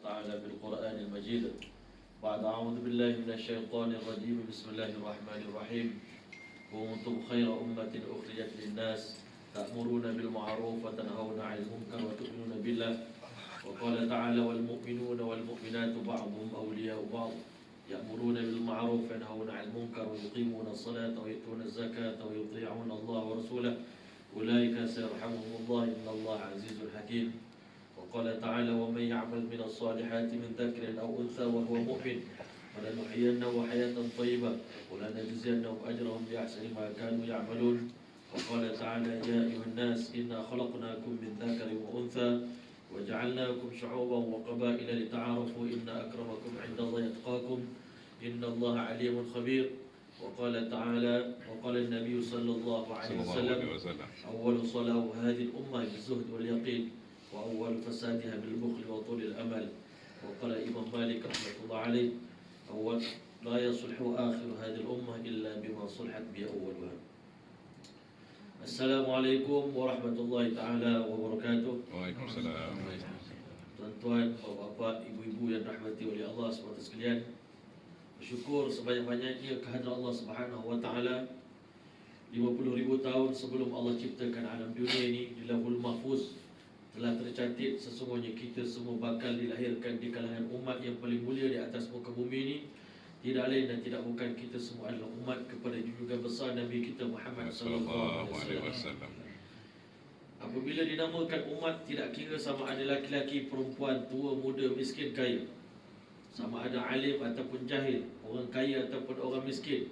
وتعالى في القرآن المجيد. بعد أعوذ بالله من الشيطان الرجيم. بسم الله الرحمن الرحيم. كنتم خير أمة أخرجت للناس تأمرون بالمعروف وتنهون عن المنكر وتؤمنون بالله. وقال تعالى والمؤمنون والمؤمنات بعضهم أولياء بعض يأمرون بالمعروف وينهون عن المنكر ويقيمون الصلاة ويؤتون الزكاة ويطيعون الله ورسوله أولئك سيرحمهم الله إن الله عزيز حكيم. وقال تعالى ومن يعمل من الصالحات من ذكر أو أنثى وهو مؤمن فلنحيينه حياة طيبة ولنجزينهم أجرهم بأحسن ما كانوا يعملون. وقال تعالى يا أيها الناس إنا خلقناكم من ذكر وأنثى وجعلناكم شعوبا وقبائل لتعارفوا إن أكرمكم عند الله يتقاكم إن الله عليم خبير. وقال تعالى وقال النبي صلى الله عليه وسلم أول صلاة هذه الأمة بالزهد واليقين وأول فسادها بالبخل وطول الأمل. وقال الإمام مالك رحمة الله عليه أول لا يصلح آخر هذه الأمة إلا بما صلحت به أولها. Assalamualaikum warahmatullahi taala wabarakatuh. Waalaikumsalam. Tuan-tuan, bapa-bapa, ibu-ibu yang dirahmati oleh Allah SWT sekalian, bersyukur sebanyak-banyaknya kehadrat Allah Subhanahu wa taala. 50,000 tahun sebelum Allah ciptakan alam dunia ini, di Lauhul Mahfuz telah tercatat sesungguhnya kita semua bakal dilahirkan di kalangan umat yang paling mulia di atas muka bumi ini. Tidak lain dan tidak bukan kita semua adalah umat kepada junjungan besar Nabi kita Muhammad sallallahu alaihi wasallam. Apabila dinamakan umat, tidak kira sama ada laki-laki, perempuan, tua, muda, miskin, kaya, sama ada alim ataupun jahil, orang kaya ataupun orang miskin,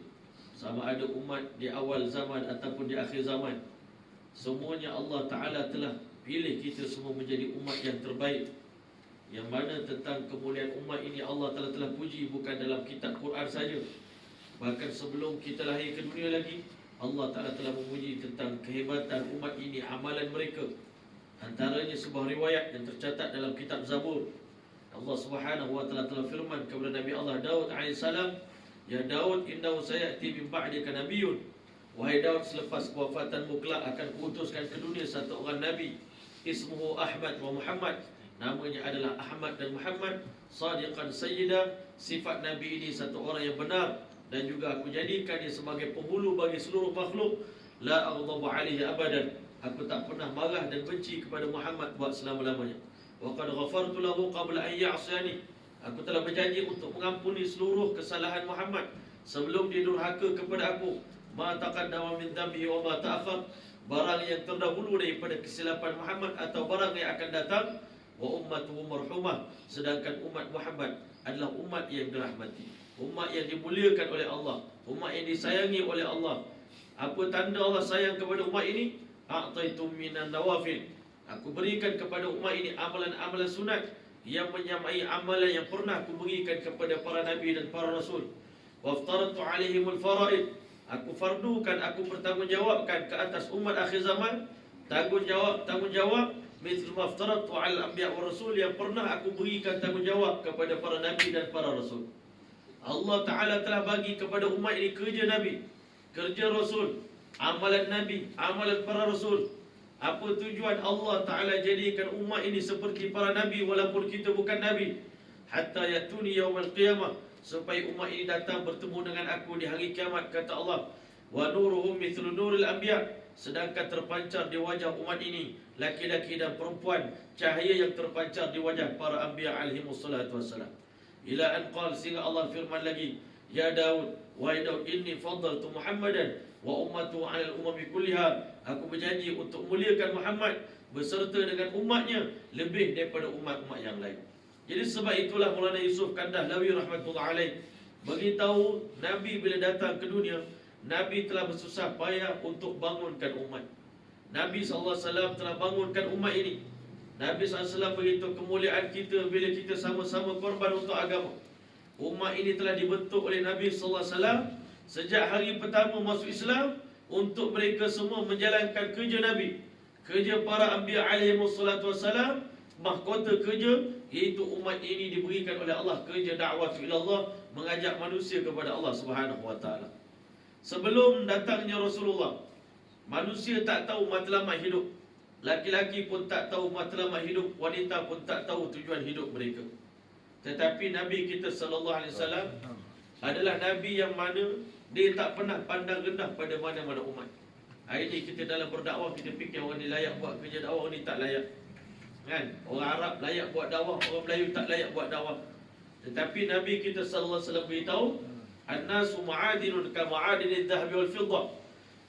sama ada umat di awal zaman ataupun di akhir zaman, semuanya Allah Ta'ala telah pilih kita semua menjadi umat yang terbaik. Yang mana tentang kemuliaan umat ini Allah telah puji bukan dalam kitab Quran saja, bahkan sebelum kita lahir ke dunia lagi Allah Ta'ala telah memuji tentang kehebatan umat ini, amalan mereka. Antaranya sebuah riwayat yang tercatat dalam kitab Zabur. Allah Subhanahu wa Ta'ala telah firman kepada Nabi Allah Daud AS, ya Daud innahu sayati min ba'dika nabiyyun, wahai Daud, selepas kewafatanmu kelak akan kuutuskan ke dunia satu orang nabi, ismuhu Ahmad wa Muhammad, namanya adalah Ahmad dan Muhammad, sadiqan sayyida, sifat Nabi ini satu orang yang benar, dan juga aku jadikan dia sebagai penghulu bagi seluruh makhluk. La aghdhabu alaihi abadan, aku tak pernah marah dan benci kepada Muhammad buat selama-lamanya. Wa qad ghafartu lahu qabla an ya'siyani, aku telah berjanji untuk mengampuni seluruh kesalahan Muhammad sebelum dia durhaka kepada aku. Ma taqaddama min dhanbihi wa ma ta'akhkhar, barang yang terdahulu daripada kesilapan Muhammad atau barang yang akan datang. Wa ummatuhu marhumah, sedangkan umat Muhammad adalah umat yang dirahmati, umat yang dimuliakan oleh Allah, umat yang disayangi oleh Allah. Apa tanda Allah sayang kepada umat ini? A'taitum minan nawafil, aku berikan kepada umat ini amalan-amalan sunat yang menyamai amalan yang pernah aku berikan kepada para nabi dan para rasul. Waftaratu alaihimul faraid, aku fardukan, aku bertanggungjawabkan ke atas umat akhir zaman tanggungjawab mithlu maftaratu al anbiya wa rasul, yang pernah aku berikan tanggungjawab kepada para nabi dan para rasul. Allah Ta'ala telah bagi kepada umat ini kerja nabi, kerja rasul, amalan nabi, amalan para rasul. Apa tujuan Allah Ta'ala jadikan umat ini seperti para nabi walaupun kita bukan nabi? Hatta yatuni yaumal qiyamah, supaya umat ini datang bertemu dengan aku di hari kiamat, kata Allah. Wa nuruhum mithlu nuril anbiya, sedangkan terpancar di wajah umat ini, laki-laki dan perempuan, cahaya yang terpancar di wajah para anbiya alaihimus salatu wassalam. Ila an qala, sehingga Allah firman lagi, ya Daud, wahai Daud, inni faddaltu Muhammadan wa ummatu 'alal umami kulliha, aku berjanji untuk muliakan Muhammad beserta dengan umatnya lebih daripada umat-umat yang lain. Jadi sebab itulah Maulana Yusuf Kandahlawi rahmatullah alaih beritahu Nabi bila datang ke dunia, Nabi telah bersusah payah untuk bangunkan umat. Nabi SAW telah bangunkan umat ini. Nabi SAW beritahu kemuliaan kita bila kita sama-sama korban untuk agama. Umat ini telah dibentuk oleh Nabi SAW sejak hari pertama masuk Islam untuk mereka semua menjalankan kerja Nabi, kerja para anbiya alaihimus salatu wassalam. Mahkota kerja iaitu umat ini diberikan oleh Allah kerja dakwah ila Allah, mengajak manusia kepada Allah Subhanahu wa taala. Sebelum datangnya Rasulullah, manusia tak tahu matlamat hidup. Laki-laki pun tak tahu matlamat hidup, wanita pun tak tahu tujuan hidup mereka. Tetapi Nabi kita sallallahu alaihi wasallam adalah Nabi yang mana dia tak pernah pandang rendah pada mana-mana umat. Hari ni kita dalam berdakwah, kita fikir orang ni layak buat kerja dakwah, orang ni tak layak. Kan? Orang Arab layak buat dakwah, orang Melayu tak layak buat dakwah. Tetapi Nabi kita sallallahu alaihi wasallam beritahu, "An-nasu ma'adinun ka ma'adinid dhahabi wal fiddah."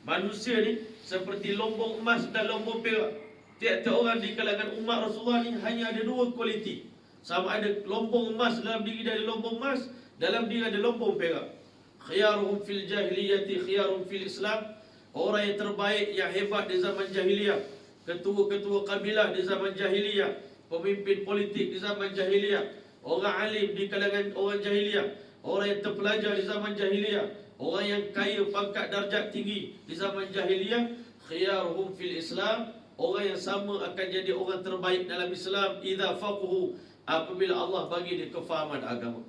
Manusia ni seperti lombong emas dan lombong perak. Tiap-tiap orang di kalangan umat Rasulullah ni hanya ada dua kualiti. Sama ada lombong emas, dalam diri dia ada lombong emas, dalam diri ada lombong perak. Khiyaruhum fil jahiliyati khiyaruhum fil Islam. Orang yang terbaik, yang hebat di zaman jahiliyah, ketua-ketua kabilah di zaman jahiliyah, pemimpin politik di zaman jahiliyah, orang alim di kalangan orang jahiliyah, orang yang terpelajar di zaman jahiliyah, orang yang kaya pangkat darjat tinggi di zaman jahiliyah. Khiyaruhum fil Islam. Orang yang sama akan jadi orang terbaik dalam Islam idza faqahu, apabila Allah bagi dia kefahaman agama.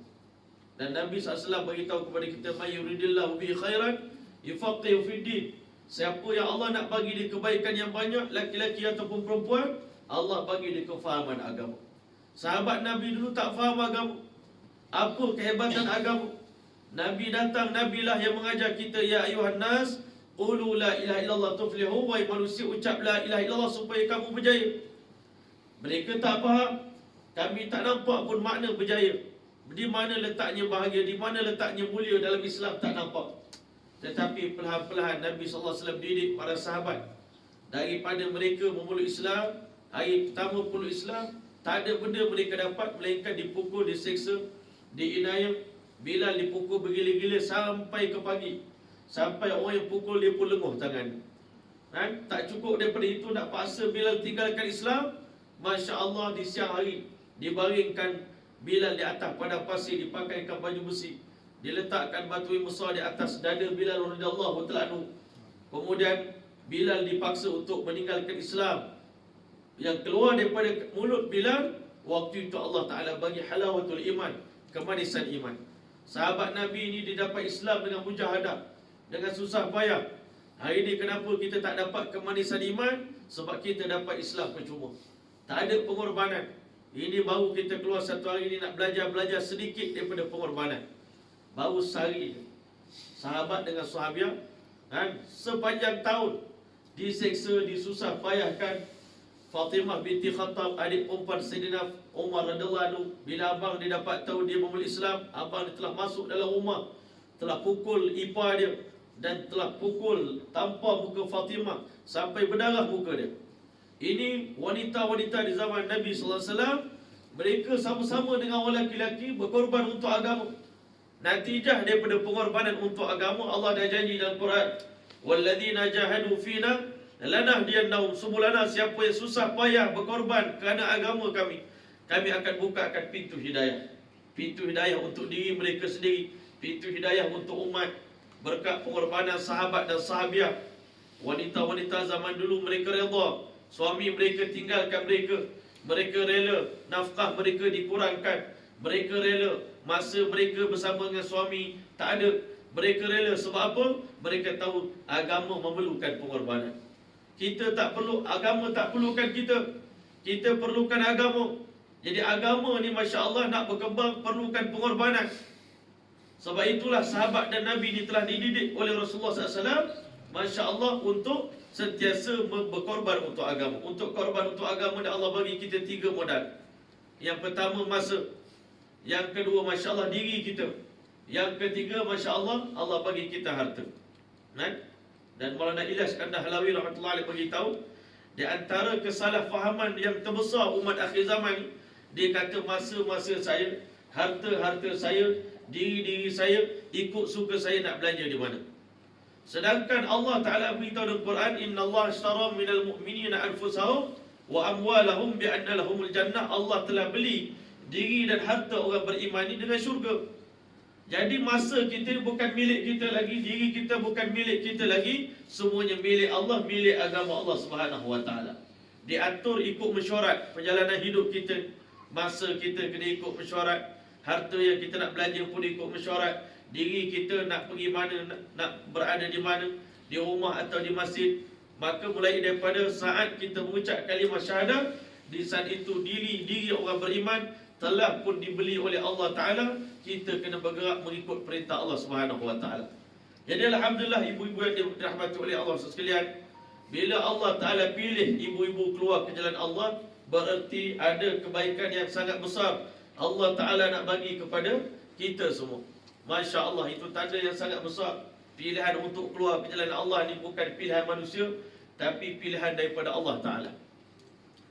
Dan Nabi SAW beritahu kepada kita, may yuridillahu bihi khairan yufaqihu fid din. Siapa yang Allah nak bagi dia kebaikan yang banyak, laki-laki ataupun perempuan, Allah bagi dia kefahaman agama. Sahabat Nabi dulu tak faham agama. Apa kehebatan agama? Nabi datang, Nabilah yang mengajar kita, ya ayuhan nas qulu la ilaha illallah tuflihu. Wahai manusia, ucap la ilaha illallah supaya kamu berjaya. Mereka tak faham. Kami tak nampak pun makna berjaya. Di mana letaknya bahagia, di mana letaknya mulia dalam Islam, tak nampak. Tetapi perlahan-perlahan Nabi SAW didik para sahabat. Daripada mereka memeluk Islam, hari pertama peluk Islam, tak ada benda mereka dapat melainkan dipukul, diseksa, diinayah. Bilal dipukul bergila-gila sampai ke pagi. Sampai orang yang pukul dia pun lenguh tangan. Tak cukup daripada itu, nak paksa Bilal tinggalkan Islam. Masya Allah, di siang hari dibaringkan Bilal di atas padang pasir, dipakaikan baju besi, diletakkan batu yang besar di atas dada Bilal radhiyallahu ta'ala anhu. Kemudian Bilal dipaksa untuk meninggalkan Islam. Yang keluar daripada mulut Bilal, waktu itu Allah Ta'ala bagi halawatul iman, kemanisan iman. Sahabat Nabi ini didapat Islam dengan mujahadah, dengan susah payah. Hari ini kenapa kita tak dapat kemanisan iman? Sebab kita dapat Islam percuma. Tak ada pengorbanan. Ini baru kita keluar satu hari ini nak belajar sedikit daripada pengorbanan. Baru sehari sahabat dengan sahabiah sepanjang tahun diseksa, disusah payahkan. Fatimah binti Khattab, adik perempuan Sayyidina Umar radhiyallahu anhu, bila abang dia dapat tahu dia memeluk Islam, abang dia telah masuk dalam rumah, telah pukul ipar dia dan telah pukul, tampar muka Fatimah sampai berdarah muka dia. Ini wanita-wanita di zaman Nabi SAW. Mereka sama-sama dengan orang lelaki berkorban untuk agama. Natijah daripada pengorbanan untuk agama, Allah dah janji dalam Quran, walladzina jahadu fina lanahdiyannahum subulana. Siapa yang susah payah berkorban kerana agama kami, kami akan bukakan pintu hidayah. Pintu hidayah untuk diri mereka sendiri, pintu hidayah untuk umat. Berkat pengorbanan sahabat dan sahabiah, wanita-wanita zaman dulu mereka redha suami mereka tinggalkan mereka. Mereka rela nafkah mereka dikurangkan. Mereka rela masa mereka bersama dengan suami tak ada. Mereka rela sebab apa? Mereka tahu agama memerlukan pengorbanan. Kita tak perlu, agama tak perlukan kita. Kita perlukan agama. Jadi agama ni Masya Allah nak berkembang perlukan pengorbanan. Sebab itulah sahabat dan Nabi ni telah dididik oleh Rasulullah SAW, Masya Allah, untuk sentiasa berkorban untuk agama. Untuk korban untuk agama dan Allah bagi kita 3 modal. Yang pertama masa. Yang kedua Masya Allah diri kita. Yang ketiga Masya Allah, Allah bagi kita harta. Dan Maulana Ilyas Kandar Halawi rahmatullahi alaih beritahu, di antara kesalahfahaman yang terbesar umat akhir zaman, dia kata masa-masa saya, harta-harta saya, diri-diri saya, ikut suka saya nak belanja di mana. Sedangkan Allah Ta'ala beritahu dalam Quran, Inna Allah ashtara minal mu'minina anfusahum wa amwalahum bi'anna lahumul jannah. Allah telah beli diri dan harta orang beriman ini dengan syurga. Jadi masa kita bukan milik kita lagi, diri kita bukan milik kita lagi, semuanya milik Allah, milik agama Allah Subhanahu Wa Ta'ala. Diatur ikut mesyuarat perjalanan hidup kita. Masa kita kena ikut mesyuarat, harta yang kita nak belanja pun ikut mesyuarat, diri kita nak pergi mana, nak berada di mana, di rumah atau di masjid. Maka mulai daripada saat kita mengucap kalimah syahadah, di saat itu diri orang beriman telah pun dibeli oleh Allah Ta'ala, kita kena bergerak mengikut perintah Allah Subhanahu Wa Ta'ala. Jadi alhamdulillah ibu-ibu yang dirahmati oleh Allah sekalian, bila Allah Ta'ala pilih ibu-ibu keluar ke jalan Allah, bererti ada kebaikan yang sangat besar Allah Ta'ala nak bagi kepada kita semua. Masya Allah, itu tanda yang sangat besar. Pilihan untuk keluar ke jalan Allah ni bukan pilihan manusia, tapi pilihan daripada Allah Ta'ala.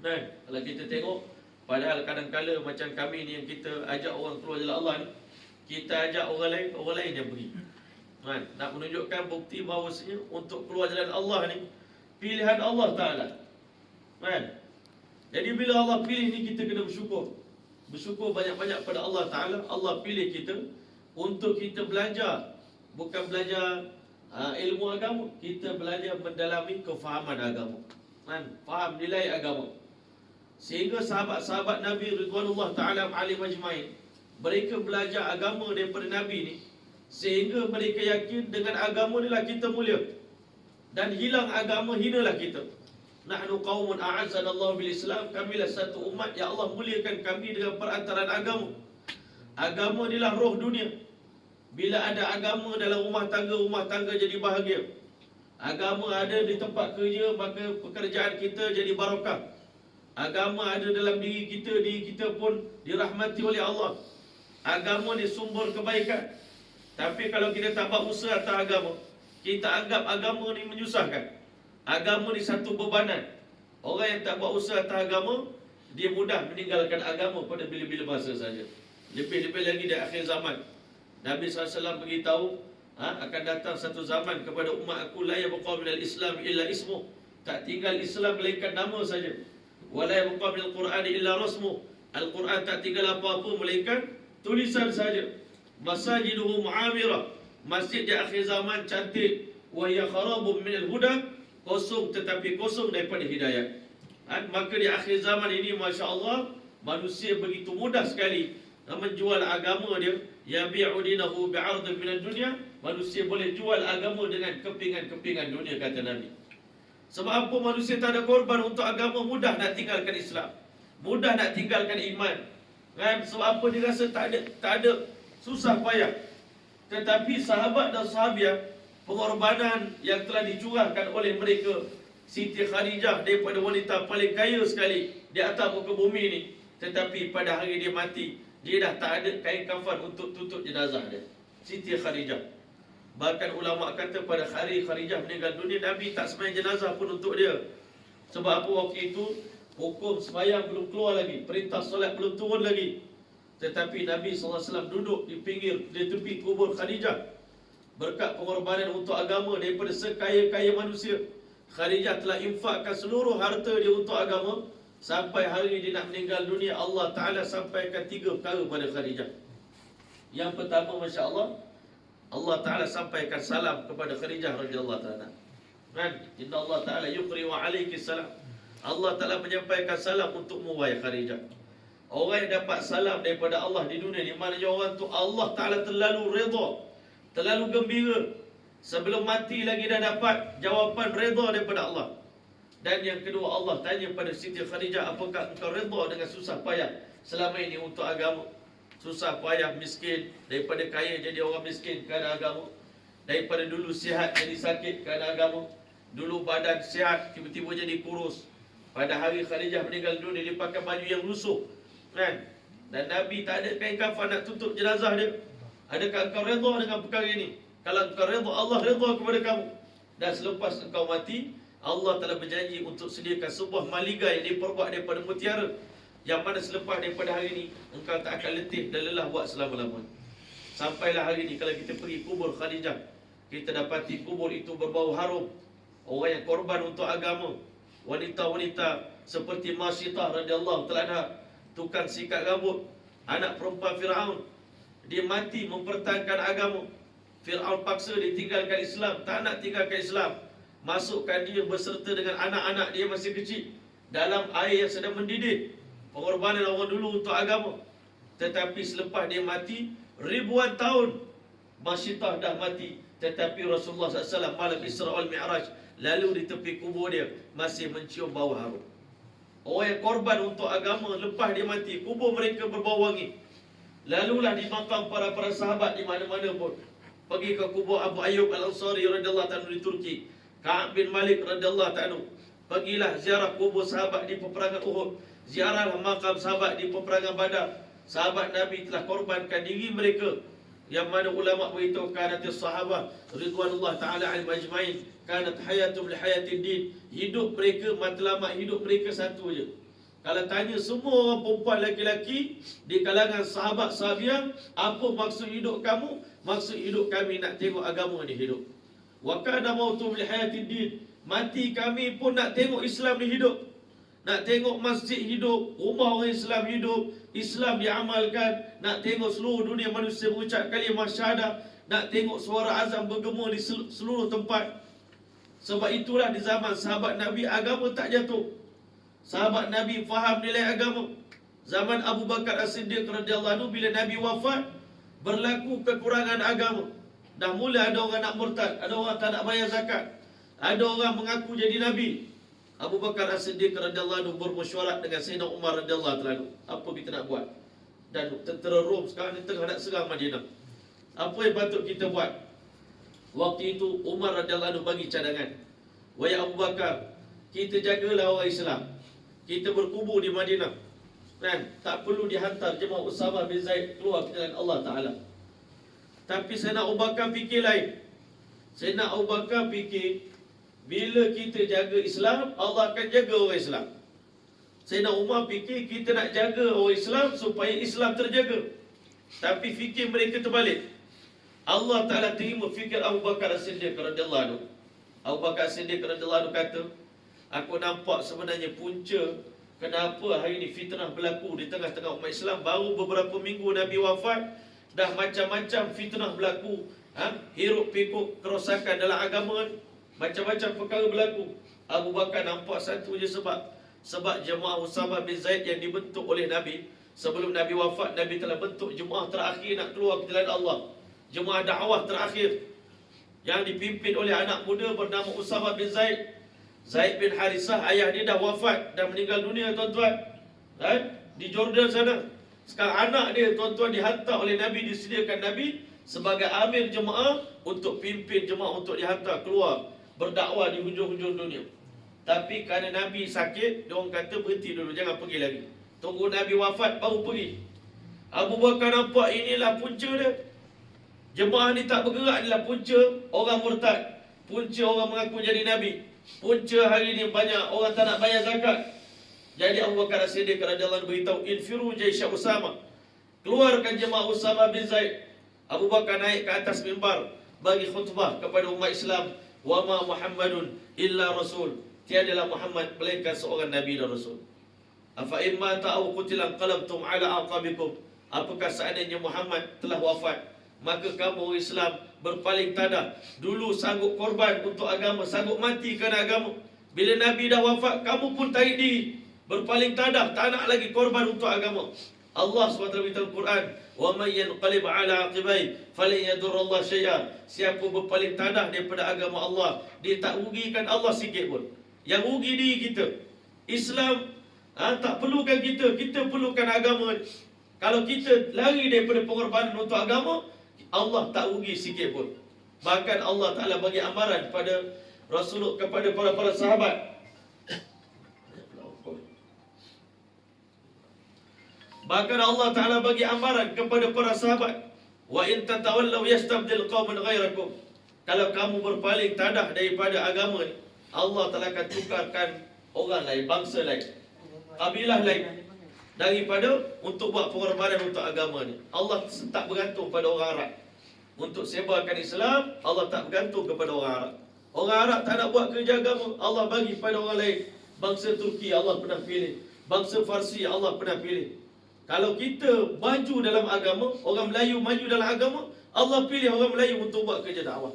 Nah, kalau kita tengok, padahal kadang-kala macam kami ni yang kita ajak orang keluar jalan Allah ni, kita ajak orang lain yang pergi. Nak menunjukkan bukti bahawasanya untuk keluar jalan Allah ni pilihan Allah Ta'ala. Jadi bila Allah pilih ni, kita kena bersyukur. Bersyukur banyak-banyak pada Allah Ta'ala. Allah pilih kita untuk kita belajar. Bukan belajar ilmu agama, kita belajar mendalami kefahaman agama. Faham nilai agama. Sehingga sahabat-sahabat Nabi Ridwanullah Ta'ala alim ajmain, mereka belajar agama daripada Nabi ni, sehingga mereka yakin dengan agama ni lah kita mulia. Dan hilang agama, hinalah kita. Nahnu qaumun a'azzanallahu bil Islam, kamilah satu umat yang Allah muliakan kami dengan perantaraan agama. Agama inilah roh dunia. Bila ada agama dalam rumah tangga jadi bahagia. Agama ada di tempat kerja, maka pekerjaan kita jadi barakah. Agama ada dalam diri kita pun dirahmati oleh Allah. Agama ni sumber kebaikan. Tapi kalau kita tak buat usaha atas agama, kita anggap agama ni menyusahkan. Agama ni satu bebanan. Orang yang tak buat usaha atas agama, dia mudah meninggalkan agama pada bila-bila masa saja. Lebih-lebih lagi di akhir zaman. Nabi SAW beritahu, akan datang satu zaman kepada umat aku, la yabqa minal Islam illa ismu. Tak tinggal Islam melainkan nama saja. Wa la yabqa minal Quran illa rasmu. Al-Quran tak tinggal apa-apa melainkan tulisan saja. Masajiduhu mu'amirah. Masjid di akhir zaman cantik. Wa hiya kharabun minal huda. Kosong, tetapi kosong daripada hidayah. Maka di akhir zaman ini, Masya Allah, manusia begitu mudah sekali menjual agama dia. Yabi'u dinahu bi'ardin minad dunya. Manusia boleh jual agama dengan kepingan-kepingan dunia, kata Nabi. Sebab apa manusia tak ada korban untuk agama, mudah nak tinggalkan Islam, mudah nak tinggalkan iman. Sebab apa dia rasa tak ada susah payah. Tetapi sahabat dan sahabiah, pengorbanan yang telah dicurahkan oleh mereka, Siti Khadijah daripada wanita paling kaya sekali di atas muka bumi ni, tetapi pada hari dia mati, dia dah tak ada kain kafan untuk tutup jenazah dia. Siti Khadijah. Bahkan ulama kata pada hari Khadijah meninggal dunia, Nabi tak sembahyang jenazah pun untuk dia. Sebab apa? Waktu itu hukum sembahyang belum keluar lagi, perintah solat belum turun lagi. Tetapi Nabi SAW duduk di tepi kubur Khadijah. Berkat pengorbanan untuk agama daripada sekaya-kaya manusia, Khadijah telah infakkan seluruh harta dia untuk agama. Sampai hari dia nak meninggal dunia, Allah Ta'ala sampaikan 3 perkara pada Khadijah. Yang pertama, Masya Allah, Allah Ta'ala sampaikan salam kepada Khadijah radhiyallahu ta'ala. Inna Allah Ta'ala yuqri wa alaiki salam. Allah Ta'ala menyampaikan salam untukmu, wahai Khadijah. Orang yang dapat salam daripada Allah di dunia ni, maknanya orang tu Allah Ta'ala terlalu redha, terlalu gembira. Sebelum mati lagi dah dapat jawapan redha daripada Allah. Dan yang kedua, Allah tanya pada Siti Khadijah, apakah engkau redha dengan susah payah selama ini untuk agama? Susah payah, miskin, daripada kaya jadi orang miskin kerana agama. Daripada dulu sihat jadi sakit kerana agama. Dulu badan sihat, tiba-tiba jadi kurus. Pada hari Khadijah meninggal dunia, dia pakai baju yang lusuh, dan Nabi tak ada kain kafan nak tutup jenazah dia. Adakah engkau redha dengan perkara ini? Kalau engkau redha, Allah redha kepada kamu. Dan selepas engkau mati, Allah telah berjanji untuk sediakan sebuah maligai yang diperbuat daripada mutiara, yang mana selepas daripada hari ini, engkau tak akan letih dan lelah buat selama-lamanya. Sampailah hari ini, kalau kita pergi kubur Khadijah, kita dapati kubur itu berbau harum. Orang yang korban untuk agama, wanita-wanita seperti Masyitah radhiyallahu ta'ala, tukang sikat rambut, anak perempuan Fir'aun, dia mati mempertahankan agama. Fir'aun paksa dia tinggalkan Islam, tak nak tinggalkan Islam. Masukkan dia berserta dengan anak-anak dia masih kecil dalam air yang sedang mendidih. Pengorbanan orang dulu untuk agama. Tetapi selepas dia mati, ribuan tahun Masyitah dah mati, tetapi Rasulullah SAW malam Isra wal Mi'raj, lalu di tepi kubur dia masih mencium bau harum. Orang yang korban untuk agama, lepas dia mati, kubur mereka berbau wangi. Lalulah di makam para sahabat di mana-mana pun. Pergi ke kubur Abu Ayyub Al-Ansari radhiyallahu anhu di Turki, Ka'ab bin Malik radhiyallahu anhu. Pergilah ziarah kubur sahabat di peperangan Uhud, ziarahlah makam sahabat di peperangan Badar. Sahabat Nabi telah korbankan diri mereka, yang mana ulama beritahu kanatis sahabah ridwanullah taala alaihim ajmain kanat hayatum li hayatid din. Hidup mereka, matlamat hidup mereka satu je. Kalau tanya semua orang perempuan laki-laki di kalangan sahabat sahabiah, apa maksud hidup kamu? Maksud hidup kami nak tengok agama ni hidup. Wa kana mautum li hayatid din. Mati kami pun nak tengok Islam ni hidup. Nak tengok masjid hidup, rumah orang Islam hidup, Islam diamalkan. Nak tengok seluruh dunia manusia berucap kalimah syahadah. Nak tengok suara azan bergema di seluruh tempat. Sebab itulah di zaman sahabat Nabi agama tak jatuh. Sahabat Nabi faham nilai agama. Zaman Abu Bakar As-Siddiq radhiyallahu anhu, bila Nabi wafat, berlaku kekurangan agama. Dah mula ada orang nak murtad, ada orang tak nak bayar zakat, ada orang mengaku jadi Nabi. Abu Bakar As-Siddiq radhiyallahu anhu bermesyuarat dengan Sayyidina Umar radhiyallahu anhu. Apa kita nak buat? Dan tentera Rom sekarang ni tengah nak serang Madinah. Apa yang patut kita buat? Waktu itu Umar radhiyallahu anhu bagi cadangan. Wahai Abu Bakar, kita jagalah orang Islam. Kita berkubur di Madinah. Kan? Tak perlu dihantar jemaah Usamah bin Zaid keluar ke jalan Allah Ta'ala. Tapi Sayyidina Abu Bakar fikir lain. Sayyidina Abu Bakar fikir, bila kita jaga Islam, Allah akan jaga orang Islam. Sayyidina Umar fikir, kita nak jaga orang Islam supaya Islam terjaga. Tapi fikir mereka terbalik. Allah Ta'ala terima fikir Abu Bakar As-Siddiq radhiyallahu anhu. Abu Bakar As-Siddiq radhiyallahu anhu kata, aku nampak sebenarnya punca kenapa hari ini fitnah berlaku di tengah-tengah umat Islam. Baru beberapa minggu Nabi wafat, dah macam-macam fitnah berlaku. Hiruk pikuk kerosakan dalam agama, macam-macam perkara berlaku. Abu Bakar nampak satu je sebab. Sebab jemaah Usamah bin Zaid yang dibentuk oleh Nabi, sebelum Nabi wafat, Nabi telah bentuk jemaah terakhir nak keluar ke jalan Allah. Jemaah dakwah terakhir yang dipimpin oleh anak muda bernama Usamah bin Zaid. Zaid bin Harisah, ayah dia dah wafat, dah meninggal dunia tuan-tuan, di Jordan sana. Sekarang anak dia tuan-tuan dihantar oleh Nabi, disediakan Nabi sebagai amir jemaah untuk pimpin jemaah, untuk dihantar keluar berdakwah di hujung-hujung dunia. Tapi kerana Nabi sakit, dia orang kata berhenti dulu, jangan pergi lagi, tunggu Nabi wafat baru pergi. Abu Bakar nampak inilah punca dia. Jemaah ni tak bergerak, inilah punca orang murtad, punca orang mengaku jadi Nabi, punca hari ni banyak orang tak nak bayar zakat. Jadi Abu Bakar As-Siddiq radhiyallahu anhu beritahu, infiru jaisy Usamah, keluarkan jemaah Usamah bin Zaid. Abu Bakar naik ke atas mimbar bagi khutbah kepada umat Islam. Wa ma Muhammadun illa rasul, tiadalah Muhammad melainkan seorang nabi dan rasul. Afa imma ta'u qutilan qalabtum ala aqabikum, apakah seandainya Muhammad telah wafat, maka kamu orang Islam berpaling tadah. Dulu sanggup korban untuk agama, sanggup mati kerana agama. Bila Nabi dah wafat, kamu pun tarik diri, berpaling tadah, tak nak lagi korban untuk agama. Allah SWT beritahu Quran, wa may yanqalib ala aqibai falan yadurrallah syai'a. Siapa berpaling tadah daripada agama Allah, dia tak rugikan Allah sikit pun. Yang rugi diri kita. Islam tak perlukan kita, kita perlukan agama. Kalau kita lari daripada pengorbanan untuk agama, Allah tak rugi sikit pun. Bahkan Allah Ta'ala bagi amaran kepada Rasulullah, kepada para sahabat. Bahkan Allah Ta'ala bagi amaran kepada para sahabat, wa in tatawallaw yastabdil qauman ghairakum. Kalau kamu berpaling tadah daripada agama ni, Allah Ta'ala akan tukarkan orang lain, bangsa lain, kabilah lain, daripada untuk buat pengorbanan untuk agama ni. Allah tak bergantung pada orang Arab. Untuk sebarkan Islam, Allah tak bergantung kepada orang Arab. Orang Arab tak nak buat kerja agama, Allah bagi pada orang lain. Bangsa Turki Allah pernah pilih, bangsa Farsi Allah pernah pilih. Kalau kita maju dalam agama, orang Melayu maju dalam agama, Allah pilih orang Melayu untuk buat kerja dakwah.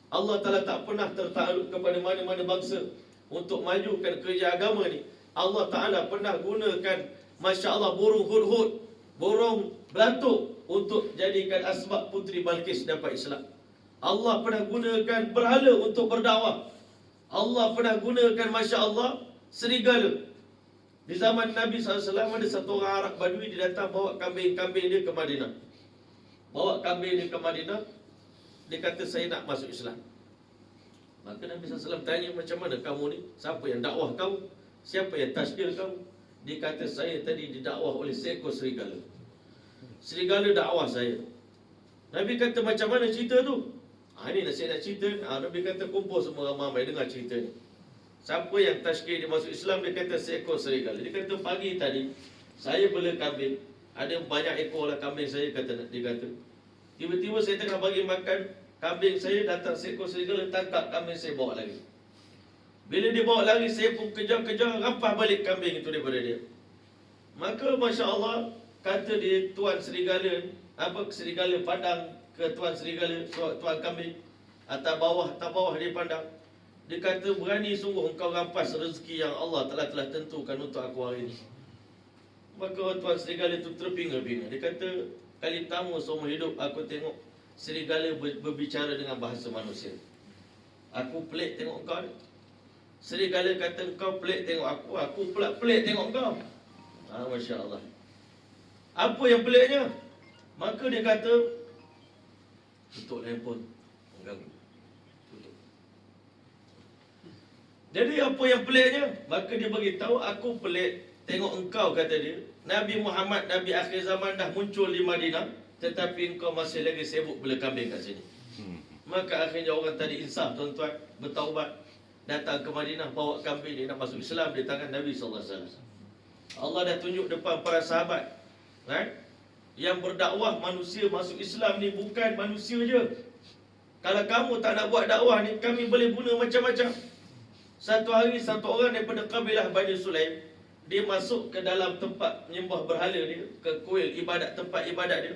Allah Ta'ala tak pernah tertakluk kepada mana-mana bangsa untuk majukan kerja agama ni. Allah Ta'ala pernah gunakan, Masya Allah, burung hudhud, burung belatuk untuk jadikan asbab Puteri Balqis dapat Islam. Allah pernah gunakan berhala untuk berdakwah. Allah pernah gunakan, Masya Allah, serigala Di zaman Nabi SAW ada satu orang Arab Badui, dia datang bawa kambing-kambing dia ke Madinah. Bawa kambing dia ke Madinah. Dia kata, saya nak masuk Islam. Maka Nabi SAW tanya, macam mana kamu ni? Siapa yang dakwah kamu? Siapa yang tasdir kamu? Dia kata, saya tadi didakwah oleh seekor serigala. Serigala dakwah saya. Nabi kata, macam mana cerita tu? Ini saya nak cerita. Nabi kata, kumpul semua ramai dengar cerita ni. Siapa yang tashkil dia masuk Islam? Dia kata seekor serigala. Dia kata pagi tadi saya bela kambing, ada banyak ekor lah kambing saya, dia kata. Tiba-tiba saya tengah bagi makan kambing saya, datang seekor serigala tangkap kambing saya, bawa lari. Bila dia bawa lari, saya pun kejar-kejar, rampas balik kambing itu daripada dia. Maka Masya Allah, kata dia tuan serigala, serigala pandang ke tuan serigala, tuan kambing, atas bawah dia pandang. Dia kata, berani sungguh engkau rampas rezeki yang Allah telah tentukan untuk aku hari ini. Maka tuan serigala itu terpinga-pinga. Dia kata, kali pertama seumur hidup aku tengok serigala berbicara dengan bahasa manusia. Aku pelik tengok engkau ni. Serigala kata, engkau pelik tengok aku pula pelik tengok engkau. Masya Allah. Apa yang peliknya? Maka dia kata, tutup handphone, mengganggu. Jadi apa yang peliknya? Maka dia beritahu, aku pelik tengok engkau, kata dia. Nabi Muhammad, Nabi akhir zaman dah muncul di Madinah, tetapi engkau masih lagi sibuk bela kambing kat sini. Maka akhirnya orang tadi insaf, tuan-tuan, bertaubat, datang ke Madinah, bawa kambing dia nak masuk Islam di tangan Nabi SAW. Allah dah tunjuk depan para sahabat, kan? Yang berdakwah manusia masuk Islam ni bukan manusia je. Kalau kamu tak nak buat dakwah ni, kami boleh guna macam-macam. Satu hari, satu orang daripada kabilah Bani Sulaim, dia masuk ke dalam tempat menyembah berhala dia, ke kuil ibadat, tempat ibadat dia,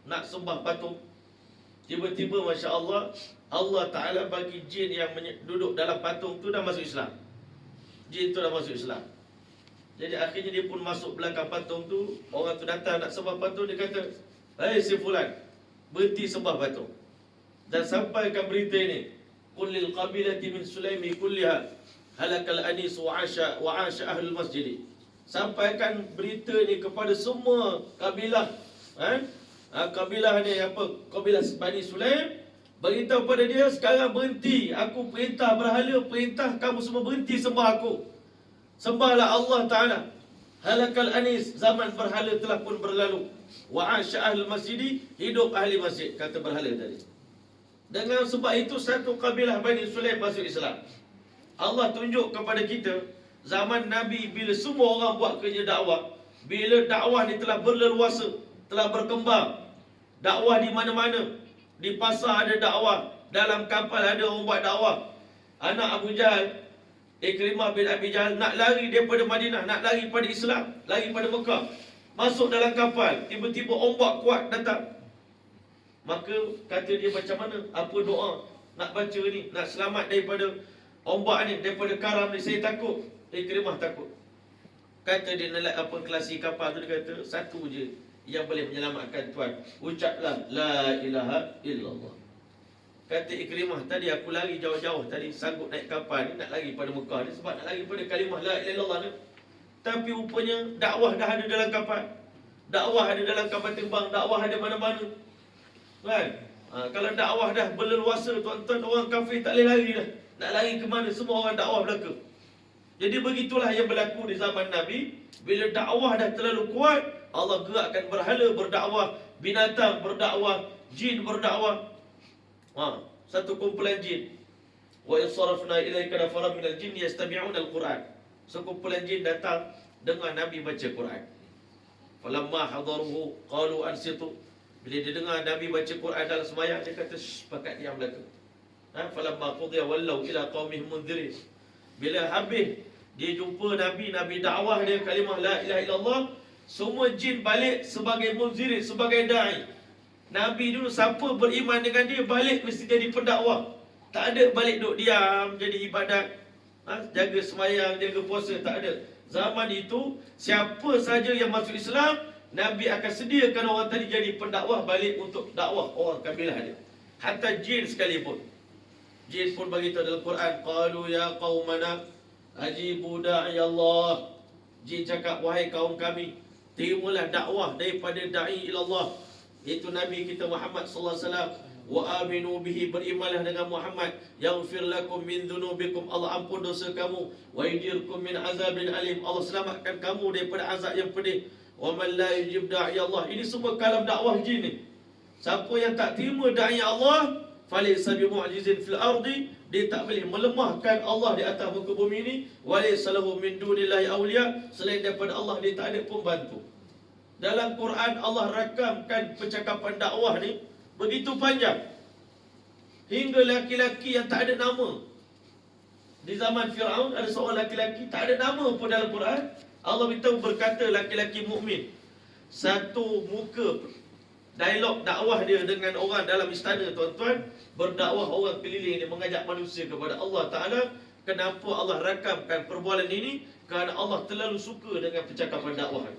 nak sembah patung. Tiba-tiba Masya Allah, Allah Ta'ala bagi jin yang duduk dalam patung tu dah masuk Islam. Jin tu dah masuk Islam. Jadi akhirnya dia pun masuk belakang patung tu. Orang tu datang nak sembah patung, dia kata, "Hei si fulan, berhenti sembah patung dan sampaikan berita ini. Qul lil qabilati min Sulaimi kulliha halakal anis wa 'asha ahlul masjid." Sampaikan berita ni kepada semua kabilah, kabilah ni kabilah Bani Sulaim. Beritahu pada dia, sekarang berhenti. Aku perintah berhala, perintah kamu semua berhenti sembah aku. Sembahlah Allah Ta'ala. Halakal anis, zaman berhala telah pun berlalu. Wa 'asha ahlul masjid, hidup ahli masjid, kata berhala tadi. Dengan sebab itu satu kabilah Bani Sulaim masuk Islam. Allah tunjuk kepada kita, zaman Nabi bila semua orang buat kerja dakwah, bila dakwah ni telah berleluasa, telah berkembang, dakwah di mana-mana, di pasar ada dakwah, dalam kapal ada orang buat dakwah. Anak Abu Jahal, Ikrimah bin Abi Jahal nak lari daripada Madinah, nak lari pada Islam, lari pada Mekah, masuk dalam kapal, tiba-tiba ombak kuat datang. Maka kata dia, macam mana, apa doa nak baca ni, nak selamat daripada ombak ni, daripada karam ni, saya takut. Ikrimah takut. Kata dia, kelasi kapal tu, dia kata, satu je yang boleh menyelamatkan tuan, ucaplah la ilaha illallah. Kata Ikrimah, tadi aku lari jauh-jauh tadi, sanggup naik kapal ni, nak lari pada Mekah ni, sebab nak lari pada kalimah la ilaha illallah ni. Tapi rupanya dakwah dah ada dalam kapal, dakwah ada dalam kapal terbang, dakwah ada mana-mana, kan? Kalau dakwah dah berleluasa, tuan-tuan, orang kafir tak boleh lari dah. Nak lari ke mana? Semua orang dakwah belaka. Jadi begitulah yang berlaku di zaman Nabi. Bila dakwah dah terlalu kuat, Allah gerakkan berhala berdakwah, binatang berdakwah, jin berdakwah. Satu kumpulan jin. Wa insarafna ilaika nafaran minal jin yastami'una al-Quran. Sekumpulan jin datang dengar Nabi baca Quran. Falamma hadaruhu qalu ansitu. Bila dia dengar Nabi baca Quran dalam sembahyang, dia kata, pakat diam belaka. Falamma qudiya wallau ila qaumihim munzirin. Bila habis dia jumpa Nabi, Nabi dakwah dia kalimah la ilaha illallah, semua jin balik sebagai munzirin, sebagai da'i. Nabi dulu siapa beriman dengan dia balik mesti jadi pendakwah. Tak ada balik duduk diam jadi ibadat, jaga sembahyang, jaga puasa, tak ada. Zaman itu siapa saja yang masuk Islam, Nabi akan sediakan orang tadi jadi pendakwah balik untuk dakwah orang kabilah dia. Hatta jin sekalipun. Jin pun beritahu dalam Quran, qalu ya qaumana ajibu da'i Allah. Jin cakap, wahai kaum kami, terimalah dakwah daripada da'i ilallah, iaitu Nabi kita Muhammad sallallahu alaihi wasallam. Wa aminu bihi, berimanlah dengan Muhammad. Yaghfir lakum min dhunubikum, Allah ampun dosa kamu. Wa yujirkum min azabin alim, Allah selamatkan kamu daripada azab yang pedih. Wa man la yujib da'i Allah. Ini semua kalam dakwah jin ni. Siapa yang tak terima da'i Allah, falaysa bimu'jizin fil ardi, dia tak boleh melemahkan Allah di atas muka bumi ini. Walaysa lahu min dunillahi awliya, selain daripada Allah dia tak ada pembantu. Dalam Quran Allah rakamkan percakapan dakwah ni begitu panjang, hingga laki-laki yang tak ada nama. Di zaman Fir'aun ada seorang laki-laki tak ada nama pun dalam Quran. Allah beritahu, berkata laki-laki mukmin, satu muka dialog dakwah dia dengan orang dalam istana, tuan-tuan, berdakwah orang keliling dia, mengajak manusia kepada Allah Ta'ala. Kenapa Allah rakamkan perbualan ini? Kerana Allah terlalu suka dengan percakapan dakwah.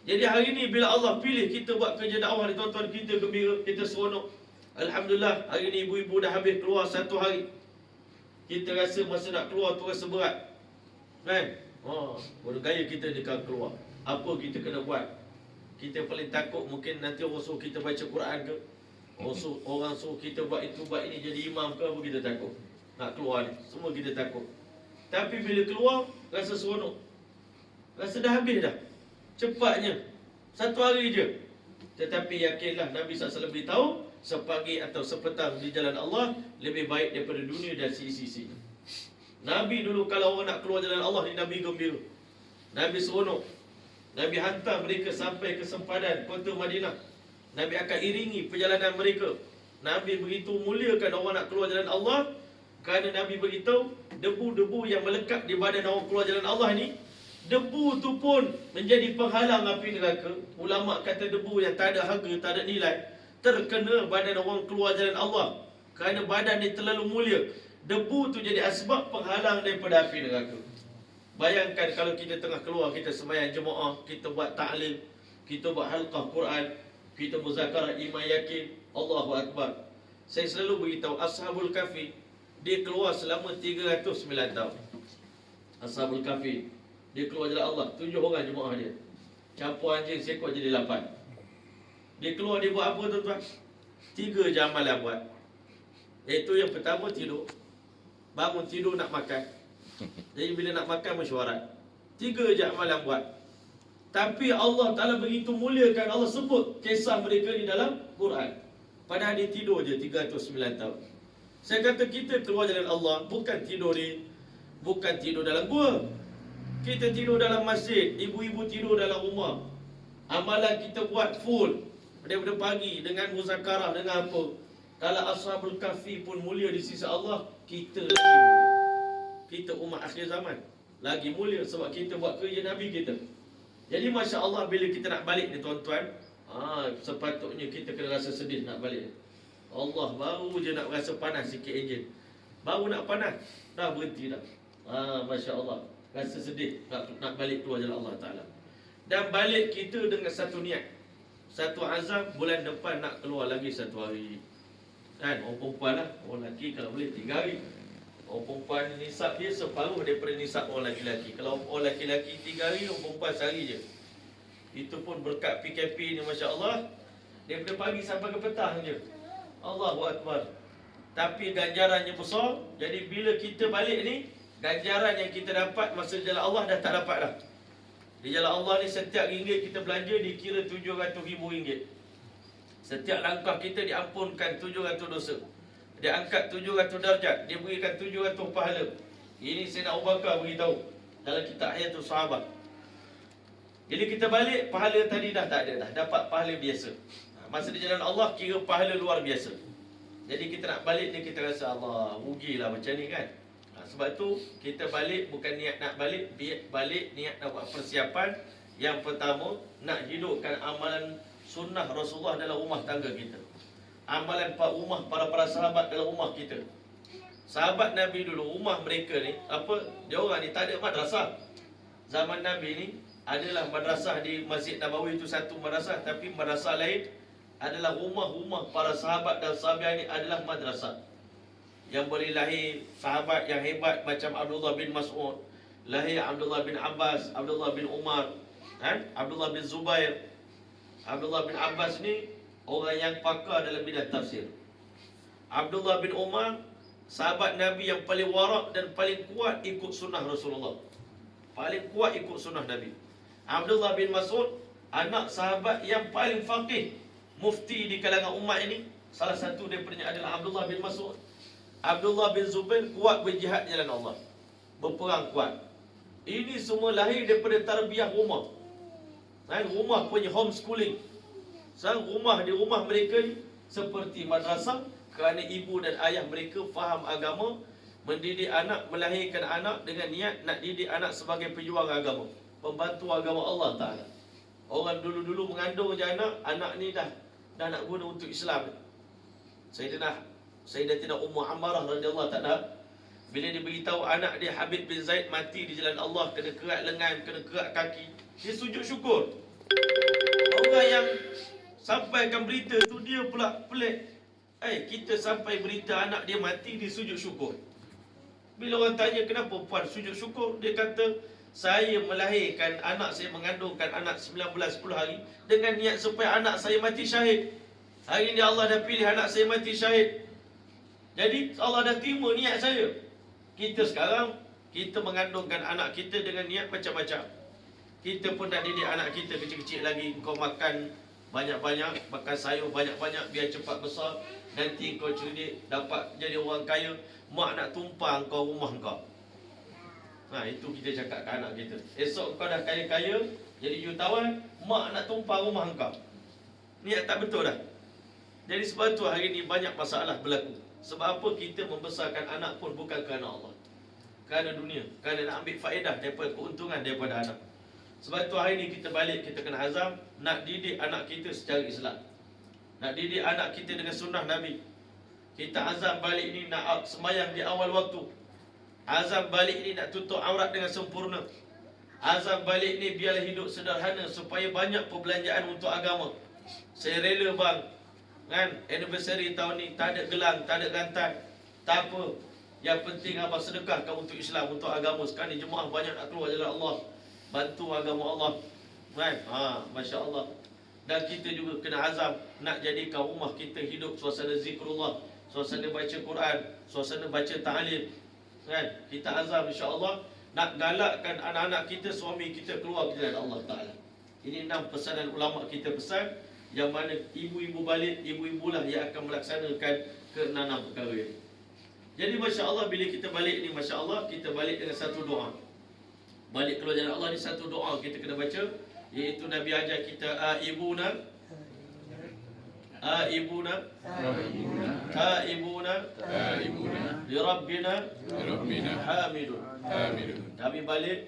Jadi hari ini bila Allah pilih kita buat kerja dakwah ni, tuan-tuan, kita gembira, kita seronok. Alhamdulillah, hari ini ibu-ibu dah habis keluar satu hari. Kita rasa masa nak keluar tu rasa berat, kan? Bodoh gaya kita dekat keluar. Apa kita kena buat? Kita paling takut mungkin nanti orang suruh kita baca Quran ke, orang suruh kita buat itu, buat ini, jadi imam ke, apa kita takut. Nak keluar ni, semua kita takut. Tapi bila keluar, rasa seronok. Rasa dah habis dah, cepatnya, satu hari je. Tetapi yakinlah, Nabi SAW beritahu, sepagi atau sepetang di jalan Allah lebih baik daripada dunia dan sisi-sisinya. Nabi dulu kalau orang nak keluar jalan Allah ni, Nabi gembira, Nabi seronok. Nabi hantar mereka sampai ke sempadan kota Madinah. Nabi akan iringi perjalanan mereka. Nabi begitu muliakan orang nak keluar jalan Allah, kerana Nabi beritahu, debu-debu yang melekat di badan orang keluar jalan Allah ni, debu tu pun menjadi penghalang api neraka. Ulama kata debu yang tak ada harga, tak ada nilai, terkena badan orang keluar jalan Allah, kerana badan dia terlalu mulia. Debu tu jadi asbab penghalang daripada api neraka. Bayangkan kalau kita tengah keluar, kita sembahyang jemaah, kita buat ta'lim, kita buat halqah Quran, kita muzakarah iman yakin, Allahu Akbar. Saya selalu beritahu, Ashabul Kahfi, dia keluar selama 309 tahun. Ashabul Kahfi, dia keluar jalan Allah, 7 orang jemaah dia, campur anjing seekor jadi 8. Dia keluar, dia buat apa tuan-tuan? 3 je amalan buat. Iaitu yang pertama, tidur. Bangun tidur nak makan. Jadi bila nak makan mesyuarat. 3 je amalan buat. Tapi Allah Ta'ala begitu muliakan, Allah sebut kisah mereka di dalam Quran. Padahal dia tidur je 309 tahun. Saya kata kita keluar jalan Allah, bukan tidur dalam gua. Kita tidur dalam masjid, ibu-ibu tidur dalam rumah. Amalan kita buat full daripada pagi, dengan muzakarah, dengan apa. Kalau Ashabul Kahfi pun mulia di sisi Allah, kita lagi mulia. Kita umat akhir zaman lagi mulia, sebab kita buat kerja Nabi kita. Jadi Masya Allah, bila kita nak balik ni tuan-tuan, sepatutnya kita kena rasa sedih nak balik. Allah, baru je nak rasa panas sikit enjin, baru nak panas, dah berhenti dah. Masya Allah, rasa sedih nak balik keluar jalan Allah Ta'ala. Dan balik kita dengan satu niat, satu azam, bulan depan nak keluar lagi satu hari. Kan, orang perempuan lah, orang lelaki kalau boleh 3 hari. Orang perempuan nisab dia separuh daripada nisab orang lelaki. Kalau orang lelaki 3 hari, orang perempuan sehari je. Itu pun berkat PKP ni Masya Allah, daripada pagi sampai ke petang je. Allahu Akbar. Tapi ganjarannya besar. Jadi bila kita balik ni, ganjaran yang kita dapat masa jalan Allah dah tak dapat dah. Di jalan Allah ni setiap ringgit kita belanja dikira 700,000 ringgit. Setiap langkah kita diampunkan 700 dosa. Dia angkat 700 darjat, dia berikan 700 pahala. Ini Sayyidina Abu Bakar beritahu dalam kitab Hayatul Sahabat. Jadi kita balik, pahala tadi dah tak ada dah, dapat pahala biasa. Masa di jalan Allah kira pahala luar biasa. Jadi kita nak balik ni, kita rasa Allah, rugilah macam ni kan. Sebab tu kita balik bukan niat nak balik, balik niat nak buat persiapan. Yang pertama, nak hidupkan amalan sunnah Rasulullah dalam rumah tangga kita. Amalan para sahabat dalam rumah kita. Sahabat Nabi dulu, rumah mereka ni, dia orang ni tak ada madrasah. Zaman Nabi ni adalah madrasah di Masjid Nabawi, itu satu madrasah. Tapi madrasah lain adalah rumah-rumah para sahabat dan sahabat ni adalah madrasah. Yang boleh lahir sahabat yang hebat macam Abdullah bin Mas'ud, lahir Abdullah bin Abbas, Abdullah bin Umar, Abdullah bin Zubair. Abdullah bin Abbas ni orang yang pakar dalam bidang tafsir. Abdullah bin Umar, sahabat Nabi yang paling warak dan paling kuat ikut sunnah Rasulullah. Paling kuat ikut sunnah Nabi. Abdullah bin Mas'ud, anak sahabat yang paling faqih, mufti di kalangan umat ini. Salah satu daripadanya adalah Abdullah bin Mas'ud. Abdullah bin Zubair kuat berjihad jalan Allah, berperang kuat. Ini semua lahir daripada tarbiyah rumah. Rumah punya homeschooling. Rumah di rumah mereka ni seperti madrasah, kerana ibu dan ayah mereka faham agama, mendidik anak, melahirkan anak dengan niat nak didik anak sebagai pejuang agama, pembantu agama Allah Ta'ala. Orang dulu-dulu mengandung je anak ni dah nak guna untuk Islam. Sayyidatina Ummu Ammarah radhiyallahu ta'ala, bila dia beritahu anak dia Habib bin Zaid mati di jalan Allah, kena kerat lengan, kena kerat kaki, dia sujud syukur. Orang yang sampaikan berita tu dia pula pelik. Kita sampai berita anak dia mati, dia sujud syukur. Bila orang tanya kenapa puan sujud syukur, dia kata, saya melahirkan anak, saya mengandungkan anak 9 bulan 10 hari dengan niat supaya anak saya mati syahid. Hari ini Allah dah pilih anak saya mati syahid. Jadi Allah dah terima niat saya. Kita sekarang, kita mengandungkan anak kita dengan niat macam-macam. Kita pun nak didik anak kita kecil-kecil lagi. Kau makan banyak-banyak, makan sayur banyak-banyak biar cepat besar. Nanti kau cerdik, dapat jadi orang kaya. Mak nak tumpang kau rumah kau. Itu kita cakap ke anak kita. Esok kau dah kaya-kaya, jadi jutawan, mak nak tumpang rumah kau. Niat tak betul dah. Jadi sebab tu hari ni banyak masalah berlaku. Sebab apa? Kita membesarkan anak pun bukan kerana Allah, kerana dunia, kerana nak ambil faedah daripada keuntungan daripada anak. Sebab tu hari ni kita balik, kita kena azam nak didik anak kita secara Islam, nak didik anak kita dengan sunnah Nabi. Kita azam balik ni nak sembahyang di awal waktu. Azam balik ni nak tutup aurat dengan sempurna. Azam balik ni biarlah hidup sederhana supaya banyak perbelanjaan untuk agama. Saya rela bang, anniversary tahun ni tak ada gelang, tak ada rantai, tak apa. Yang penting abang sedekahkan untuk Islam, untuk agama. Sekarang ni jemaah banyak nak keluar jalan Allah, bantu agama Allah. Masya Allah. Dan kita juga kena azam nak jadikan rumah kita hidup suasana zikrullah, suasana baca Quran, suasana baca ta'lim. Kita azam insya-Allah nak galakkan anak-anak kita, suami kita keluar ke jalan Allah Ta'ala. Ini 6 pesanan ulama kita pesan, yang mana ibu-ibu balik, ibu-ibulah yang akan melaksanakan ke-6 perkara ini. Jadi Masya Allah, bila kita balik ni, Masya Allah, kita balik dengan satu doa. Balik keluar jalan Allah ni satu doa kita kena baca, iaitu Nabi ajar kita, Aibuna li Rabbina Hamidun. Kami balik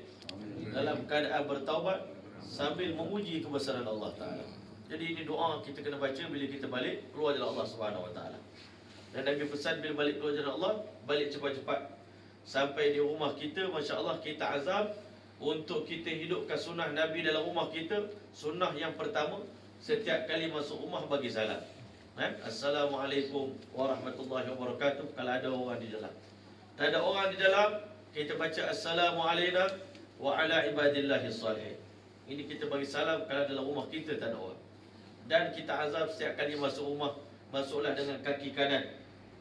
dalam keadaan bertaubat sambil memuji kebesaran Allah Ta'ala. Jadi ini doa kita kena baca bila kita balik keluar jalan Allah Subhanahu Wa Ta'ala. Dan Nabi pesan bila balik keluar jalan Allah, balik cepat-cepat. Sampai di rumah kita, Masya Allah, kita azam untuk kita hidupkan sunnah Nabi dalam rumah kita. Sunnah yang pertama, setiap kali masuk rumah bagi salam. Assalamualaikum warahmatullahi wabarakatuh. Kalau ada orang di dalam. Tak ada orang di dalam, kita baca Assalamualaikum wa ala ibadillahi salihin. Ini kita bagi salam kalau dalam rumah kita tak ada orang. Dan kita azam setiap kali masuk rumah, masuklah dengan kaki kanan,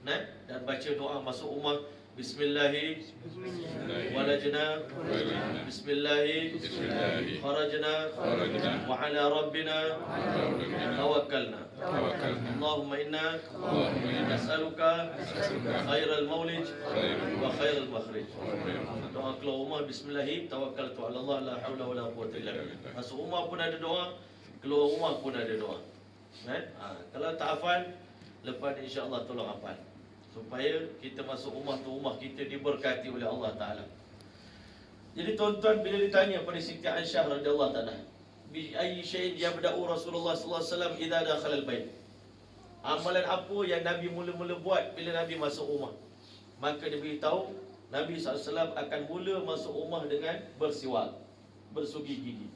dan baca doa masuk rumah. Bismillahi walajna, Bismillahi kharajna, wa ala rabbina tawakkalna. Allahumma inna nas'aluka khairal maulid wa khairal makhrij. Doa keluar rumah, Bismillahi tawakkaltu ala Allah, la hawla wa la quwwata illa billah. Masuk rumah pun ada doa, keluar rumah pun ada doa. Kalau tak hafal, lepas ni insya-Allah tolong hafal, supaya kita masuk rumah tu, rumah kita diberkati oleh Allah Ta'ala. Jadi tuan-tuan, bila ditanya pada Siti Aisyah radhiyallahu ta'ala, bi ayyi syai'in yabda'u Rasulullah sallallahu alaihi wasallam idza dakhala al-bait, amalan apa yang Nabi mula-mula buat bila Nabi masuk rumah? Maka dia beritahu Nabi SAW akan mula masuk rumah dengan bersiwak, bersugi gigi.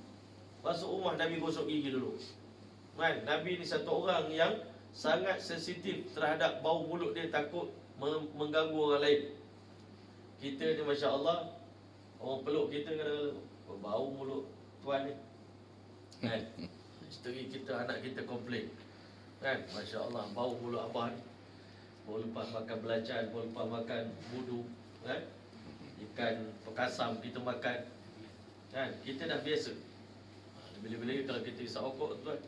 Masuk rumah Nabi gosok gigi dulu. Nabi ni satu orang yang sangat sensitif terhadap bau mulut dia, takut mengganggu orang lain. Kita ni Masya Allah, Orang peluk kita kadang-kadang bau mulut tuan ni. Kan? Isteri kita, anak kita komplain. Kan? Masya Allah, bau mulut abah ni. Baru lepas makan belacan, baru lepas makan budu. Kan? Ikan pekasam kita makan. Kan? Kita dah biasa. Lebih-lebih lagi kalau kita isap rokok tuan,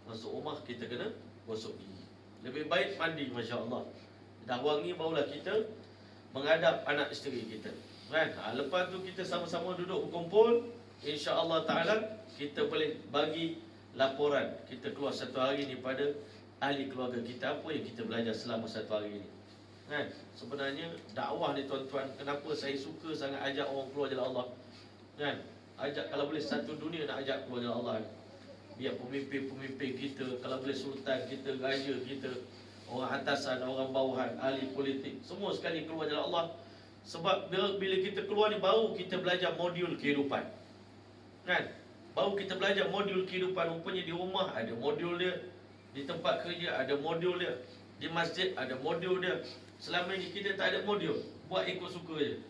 masuk rumah kita kena gosok gigi. Lebih baik mandi, Masya Allah. Dah wangi barulah kita menghadap anak isteri kita. Kan? Lepas tu kita sama-sama duduk berkumpul, insya-Allah Ta'ala kita boleh bagi laporan kita keluar satu hari ni pada ahli keluarga kita, apa yang kita belajar selama satu hari ni. Kan? Sebenarnya dakwah ni tuan-tuan, kenapa saya suka sangat ajak orang keluar jalan Allah. Kan? Ajak kalau boleh satu dunia nak ajak keluar jalan Allah ni. Biar pemimpin-pemimpin kita, kalau boleh sultan kita, raja kita, orang atasan, orang bawahan, ahli politik, semua sekali keluar jalan Allah. Sebab bila kita keluar ni baru kita belajar modul kehidupan. Kan? Baru kita belajar modul kehidupan. Rupanya di rumah ada modul dia, di tempat kerja ada modul dia, di masjid ada modul dia. Selama ni kita tak ada modul, buat ikut suka je.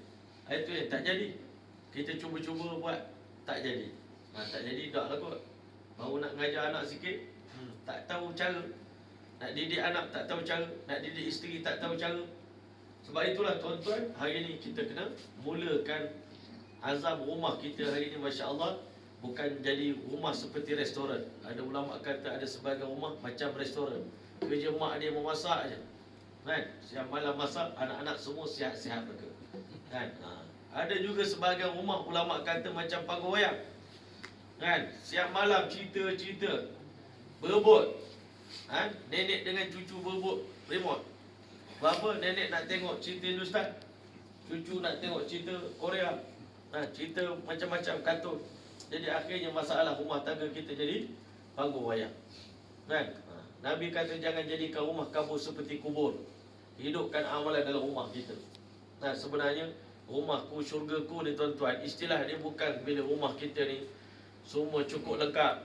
Itu yang tak jadi. Kita cuba-cuba buat, tak jadi. Tak jadi tak lah kot. Baru nak ngajar anak sikit, tak tahu cara. Nak didik anak tak tahu cara, nak didik isteri tak tahu cara. Sebab itulah tuan-tuan, hari ni kita kena mulakan azam rumah kita hari ni, Masya Allah. Bukan jadi rumah seperti restoran. Ada ulama kata ada sebagian rumah macam restoran. Kerja mak dia memasak je. Kan? Siang malam masak, anak-anak semua sihat-sihat mereka. Kan? Ada juga sebagian rumah ulama kata macam panggung wayang. Kan? Siang malam cerita-cerita, berebut. Nenek dengan cucu berebut remote. Bapa nenek nak tengok cerita Hindustan, cucu nak tengok cerita Korea. Cerita macam-macam kartun. Jadi akhirnya masalah rumah tangga kita jadi panggung wayang. Kan? Nabi kata jangan jadikan rumah kamu seperti kubur. Hidupkan amalan dalam rumah kita. Sebenarnya rumahku syurgaku ni tuan-tuan, istilah dia bukan bila rumah kita ni semua cukup lengkap.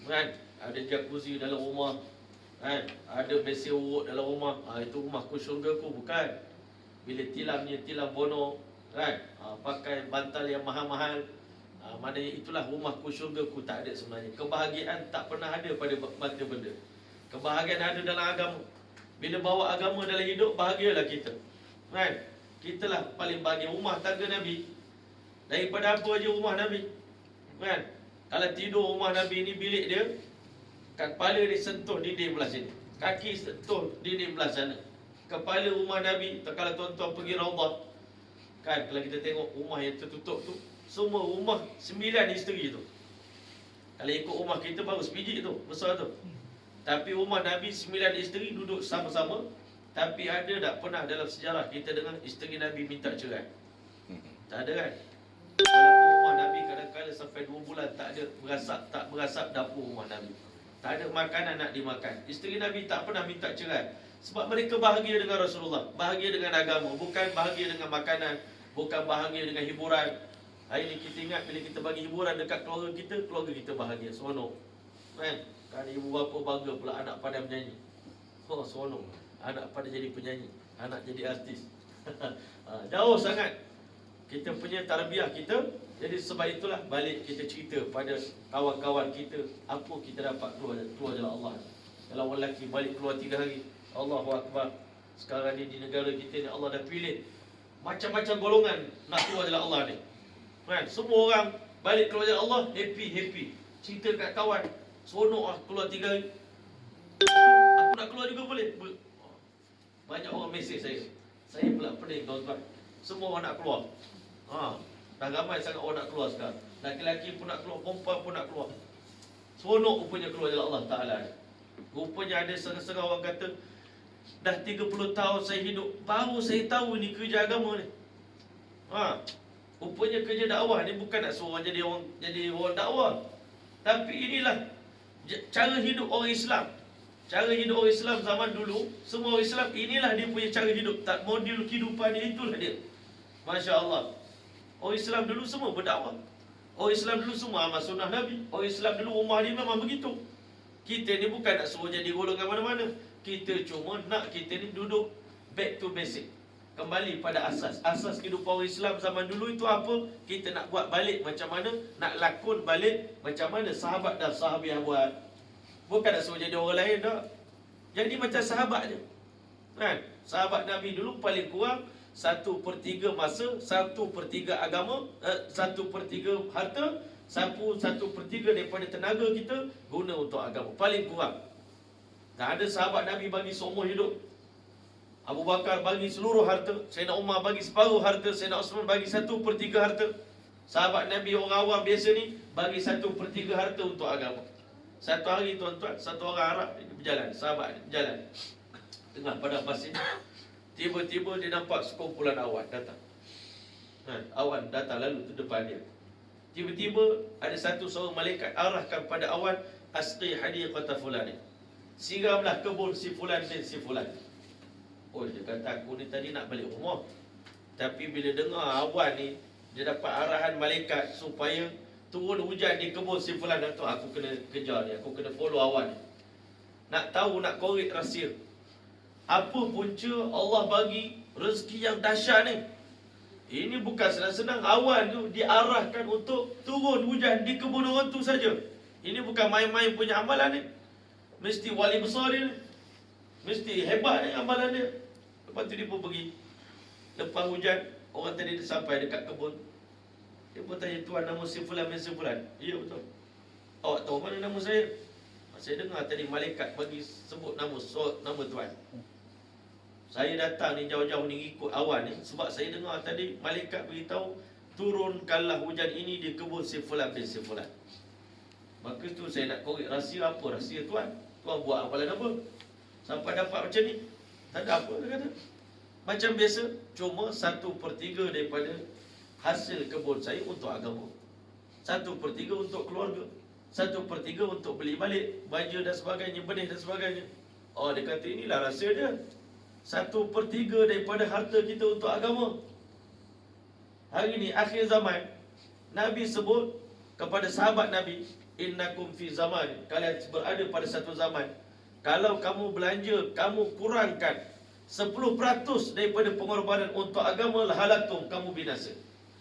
Kan? Ada jacuzzi dalam rumah. Kan? Ada mesin urut dalam rumah. Itu rumahku syurgaku, bukan. Bila tilamnya tilam bono, kan? Pakai bantal yang mahal-mahal. Maknanya itulah rumahku syurgaku. Tak ada sebenarnya. Kebahagiaan tak pernah ada pada mata benda. Kebahagiaan ada dalam agama. Bila bawa agama dalam hidup, bahagialah kita. Kan? Kitalah paling bahagia. Rumah tangga Nabi, daripada apa aja rumah Nabi. Kan? Kalau tidur rumah Nabi ni, bilik dia, kepala dia sentuh dinding belah sini, kaki sentuh dinding belah sana. Kepala rumah Nabi, kalau tuan-tuan pergi Raudah, kan, kalau kita tengok rumah yang tertutup tu, semua rumah 9 isteri tu. Kalau ikut rumah kita baru sebiji tu, besar tu. Tapi rumah Nabi 9 isteri duduk sama-sama. Tapi ada tak pernah dalam sejarah kita dengar isteri Nabi minta cerai? Tak ada kan? Walaupun rumah Nabi kadang-kadang sampai 2 bulan tak berasap dapur rumah Nabi. Tak ada makanan nak dimakan. Isteri Nabi tak pernah minta cerai. Sebab mereka bahagia dengan Rasulullah, bahagia dengan agama, bukan bahagia dengan makanan, bukan bahagia dengan hiburan. Hari ni kita ingat bila kita bagi hiburan dekat keluarga kita bahagia, seronok. Kan? Kan ibu bapa bangga pula anak pandai menyanyi. Seronok. Anak pandai jadi penyanyi, anak jadi artis. Jauh sangat kita punya tarbiyah kita. Jadi sebab itulah balik kita cerita pada kawan-kawan kita, apa kita dapat keluar jalan Allah. Kalau orang lelaki balik keluar 3 hari, Allahu Akbar. Sekarang ni di negara kita ni Allah dah pilih macam-macam golongan nak keluar jalan Allah ni. Kan? Semua orang balik keluar jalan Allah, happy. Cerita kat kawan, seronok lah keluar 3 hari. Aku nak keluar juga boleh. Banyak orang mesej saya pula pening tuan-tuan. Semua orang nak keluar. Dah ramai sangat orang nak keluar sekarang. Laki-laki pun nak keluar, perempuan pun nak keluar. Seronok rupanya keluar jalan Allah Ta'ala. Rupanya ada setengah orang kata, dah 30 tahun saya hidup, baru saya tahu ni kerja agama ni. Rupanya kerja dakwah ni bukan nak suruh jadi orang dakwah. Tapi inilah cara hidup orang Islam. Cara hidup orang Islam zaman dulu, semua orang Islam inilah dia punya cara hidup. Tak model kehidupan dia, itulah dia. Masya Allah. Orang Islam dulu semua berdakwah. Orang Islam dulu semua amal sunnah Nabi. Orang Islam dulu rumah dia memang begitu. Kita ni bukan nak suruh jadi golongan mana-mana. Kita cuma nak kita ni duduk back to basic. kembali pada asas. Asas kehidupan orang Islam zaman dulu itu apa? Kita nak buat balik macam mana? Nak lakon balik macam mana sahabat dan sahabiah buat. Bukan nak suruh jadi orang lain tak. Jadi macam sahabat je. Kan? Sahabat Nabi dulu paling kurang 1/3 masa, 1/3 agama, 1/3 harta, 1/3 daripada tenaga kita guna untuk agama. Paling kurang. Tak ada sahabat Nabi bagi seumur hidup. Abu Bakar bagi seluruh harta, Sayyidina Umar bagi separuh harta, Sayyidina Osman bagi 1/3 harta. Sahabat Nabi orang awam biasa ni bagi 1/3 harta untuk agama. Satu hari tuan-tuan, satu orang Arab berjalan, sahabat berjalan tengah padang pasir. Tiba-tiba dia nampak sekumpulan awan datang. Awan datang lalu ke depan dia. Tiba-tiba ada satu seorang malaikat arahkan pada awan, asqi hadiqata fulani. Siramlah kebun si fulan bin si fulan. Oh, dia kata aku ni tadi nak balik rumah. Tapi bila dengar awan ni, dia dapat arahan malaikat supaya turun hujan di kebun si fulan. Dan tu aku kena kejar dia, aku kena follow awan ni. Nak tahu, nak korek rahsia. Apa punca Allah bagi rezeki yang dahsyat ni? Ini bukan senang-senang. Awan tu diarahkan untuk turun hujan di kebun orang tu saja. Ini bukan main-main punya amalan ni. Mesti wali besar dia ni. Mesti hebat ni amalan dia. Lepas tu dia pun pergi. Lepas hujan, orang tadi dia sampai dekat kebun. Dia pun tanya, tuan nama si fulan bin si fulan? Ya betul. Awak tahu mana nama saya? Saya dengar tadi malaikat bagi sebut nama tuan. Saya datang ni jauh-jauh ni ikut awan ni sebab saya dengar tadi malaikat beritahu turunkanlah hujan ini di kebun si fulan bin si fulan. Maka tu saya nak korek rahsia. Apa rahsia tuan? Tuan buat amalan apa sampai dapat macam ni? Tak ada apa dia kata. Macam biasa, cuma 1/3 daripada hasil kebun saya untuk agama, 1/3 untuk keluarga, 1/3 untuk beli balik baju dan sebagainya, benih dan sebagainya. Oh, dia kata inilah rahsia dia. 1/3 daripada harta kita untuk agama. Hari ni akhir zaman, Nabi sebut kepada sahabat Nabi, innakum fi zaman, kalian berada pada satu zaman, kalau kamu belanja, kamu kurangkan 10% daripada pengorbanan untuk agama, halaktum, kamu binasa.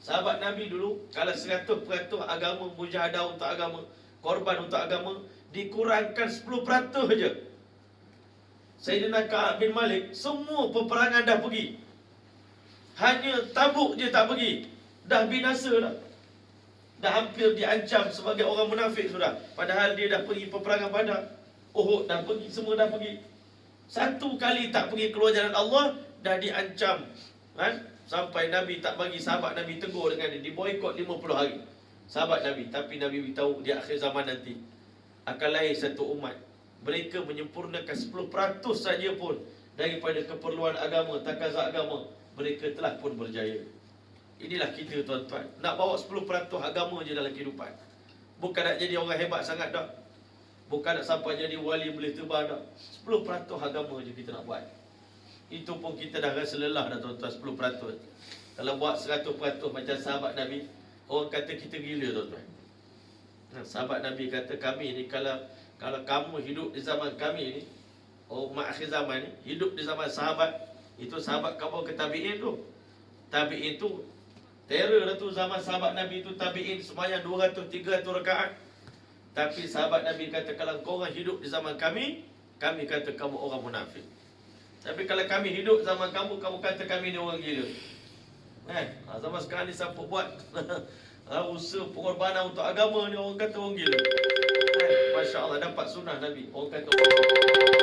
Sahabat Nabi dulu, kalau 100% agama, mujahadah untuk agama, korban untuk agama, dikurangkan 10% saja. Sayyidina Ka'ab bin Malik, semua peperangan dah pergi. Hanya Tabuk je tak pergi. Dah binasa dah. Dah hampir diancam sebagai orang munafik sudah. Padahal dia dah pergi peperangan Badar. Uhud dah pergi, semua dah pergi. Satu kali tak pergi keluar jalan Allah, dah diancam. Sampai Nabi tak bagi, sahabat Nabi tegur dengan dia. Diboikot 50 hari. Sahabat Nabi. Tapi Nabi beritahu di akhir zaman nanti akan lahir satu umat. Mereka menyempurnakan 10% saja pun daripada keperluan agama, takazat agama. Mereka telah pun berjaya. Inilah kita tuan-tuan. Nak bawa 10% agama je dalam kehidupan. Bukan nak jadi orang hebat sangat dah. Bukan nak sampai jadi wali boleh terbang dah. 10% agama je kita nak buat. Itu pun kita dah rasa lelah dah tuan-tuan, 10%. Kalau buat 100% macam sahabat Nabi, orang kata kita gila tuan-tuan. Sahabat Nabi kata, kami ni kalau kamu hidup di zaman kami ni, umat akhir zaman ni, hidup di zaman sahabat, itu sahabat kamu ke tabi'in tu. Tabi'in tu, terror lah tu zaman sahabat Nabi tu, tabi'in semayang 200-300 rakaat. Tapi sahabat Nabi kata, kalau korang hidup di zaman kami kata kamu orang munafik. Tapi kalau kami hidup zaman kamu kata kami ni orang gila. Zaman sekarang ni siapa buat usaha pengorbanan untuk agama ni, orang kata orang gila. Masya Allah, dapat sunnah Nabi. Orang kata orang